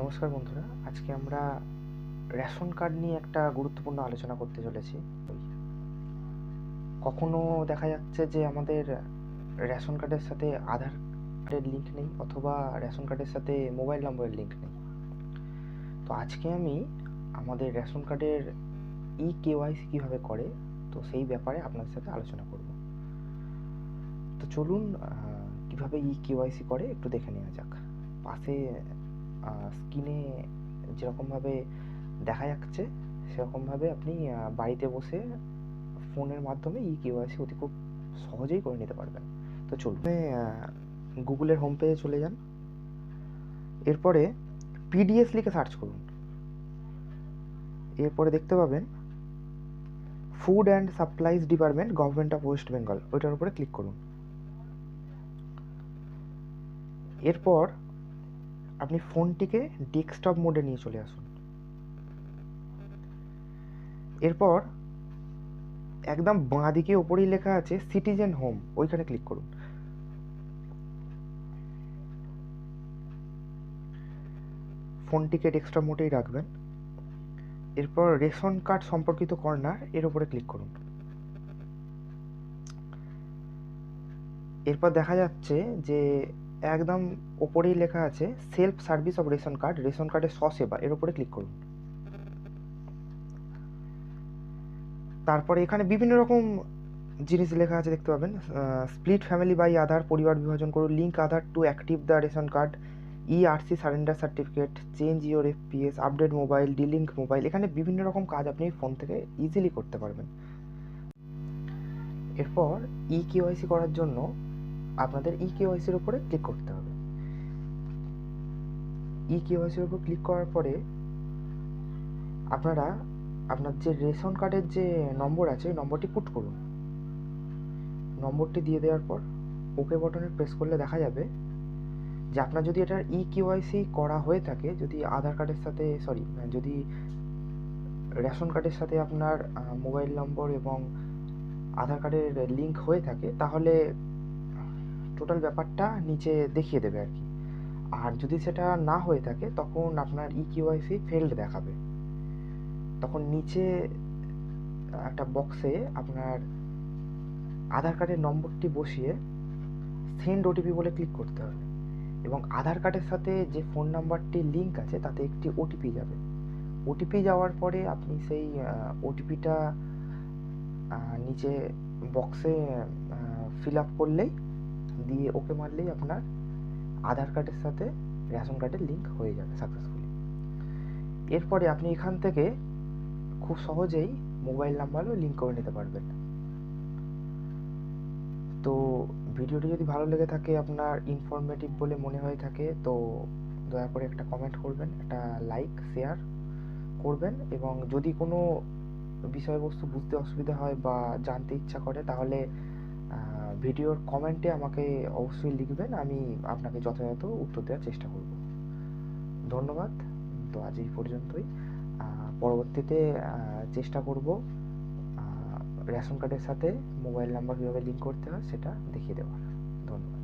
নমস্কার বন্ধুরা, আজকে আমরা রেশন কার্ড নিয়ে একটা গুরুত্বপূর্ণ আলোচনা করতে চলেছি। কখনো দেখা যাচ্ছে যে আমাদের রেশন কার্ডের সাথে আধার কার্ডের লিঙ্ক নেই, অথবা রেশন কার্ডের সাথে মোবাইল নম্বরের লিঙ্ক নেই। তো আজকে আমি আমাদের রেশন কার্ডের কেওয়াইসি কীভাবে করে, তো সেই ব্যাপারে আপনাদের সাথে আলোচনা করব। তো চলুন কীভাবে কেওয়াইসি করে একটু দেখে নেওয়া যাক। পাশে স্ক্রিনে যেরকমভাবে দেখা যাচ্ছে সেরকমভাবে আপনি বাড়িতে বসে ফোনের মাধ্যমে কেওয়াইসি অতি খুব সহজেই করে নিতে পারবেন। তো চলুন গুগলের হোম পেজে চলে যান, এরপরে পিডিএস লিখে সার্চ করুন। এরপরে দেখতে পাবেন food and supplies department, government of West Bengal, ওইটার উপরে ক্লিক করুন। এরপর আপনি ফোনটিকে ডেস্কটপ মোডে নিয়ে চলে আসুন। এরপর একদম বাঁ দিকে ওপরেই লেখা আছে সিটিজেন হোম, ওইখানে ক্লিক করুন। ফোনটিকে ডেস্কটপ মোডেই রাখবেন। এরপর রেশন কার্ড সম্পর্কিত কর্নার, এর উপরে ক্লিক করুন। এরপর দেখা যাচ্ছে যে একদম ওপরেই লেখা আছে self service of ration card, ration কার্ডের স্বসেবা, এর উপরে ক্লিক করুন। তারপরে এখানে বিভিন্ন রকম জিনিস লেখা আছে দেখতে পাবেন। স্প্লিট ফ্যামিলি বাই আধার, পরিবার বিভাজন করুন, link Aadhaar to active the ration card, ERC surrender certificate, change your FPS, update mobile, delink mobile. এখানে বিভিন্ন রকম কাজ আপনি ফোন থেকে ইজিলি করতে পারবেন। এরপর কেওয়াইসি করার জন্য আপনাদের কেওয়াইসির উপরে ক্লিক করতে হবে। কেওয়াইসির উপর ক্লিক করার পরে আপনারা আপনার যে রেশন কার্ডের যে নম্বর আছে ওই নম্বরটি পুট করুন। নম্বরটি দিয়ে দেওয়ার পর ওকে বাটনে প্রেস করলে দেখা যাবে যে আপনার যদি এটার কেওয়াইসি করা হয়ে থাকে, যদি আধার কার্ডের সাথে যদি রেশন কার্ডের সাথে আপনার মোবাইল নম্বর এবং আধার কার্ডের লিঙ্ক হয়ে থাকে, তাহলে টোটাল ব্যাপারটা নিচে দেখিয়ে দেবে আর কি। আর যদি সেটা না হয়ে থাকে তখন আপনার কেওয়াইসি ফেলড দেখাবে। তখন নিচে একটা বক্সে আপনার আধার কার্ডের নম্বরটি বসিয়ে সেন্ড ওটিপি বলে ক্লিক করতে হবে, এবং আধার কার্ডের সাথে যে ফোন নাম্বারটি লিঙ্ক আছে তাতে একটি ওটিপি যাবে। ওটিপি যাওয়ার পরে আপনি সেই ওটিপিটা নিচে বক্সে ফিল আপ করলেই, দিয়ে ওকে মারলেই আপনার আধার কার্ডের সাথে রেশন কার্ডের লিঙ্ক হয়ে যাবে সাকসেসফুলি। এরপরে আপনি এখান থেকে খুব সহজেই মোবাইল নাম্বারও লিঙ্ক করে নিতে পারবেন। তো ভিডিওটি যদি ভালো লেগে থাকে, আপনার ইনফরমেটিভ বলে মনে হয়ে থাকে, তো দয়া করে একটা কমেন্ট করবেন, একটা লাইক শেয়ার করবেন, এবং যদি কোনো বিষয়বস্তু বুঝতে অসুবিধা হয় বা জানতে ইচ্ছা করে তাহলে ভিডিওর কমেন্টে আমাকে অবশ্যই লিখবেন, আমি আপনাকে যথাযথ উত্তর দেওয়ার চেষ্টা করব। ধন্যবাদ। তো আজ এই পর্যন্তই। পরবর্তীতে চেষ্টা করব রেশন কার্ডের সাথে মোবাইল নাম্বার কীভাবে লিঙ্ক করতে হয় সেটা দেখিয়ে দেওয়ার। ধন্যবাদ।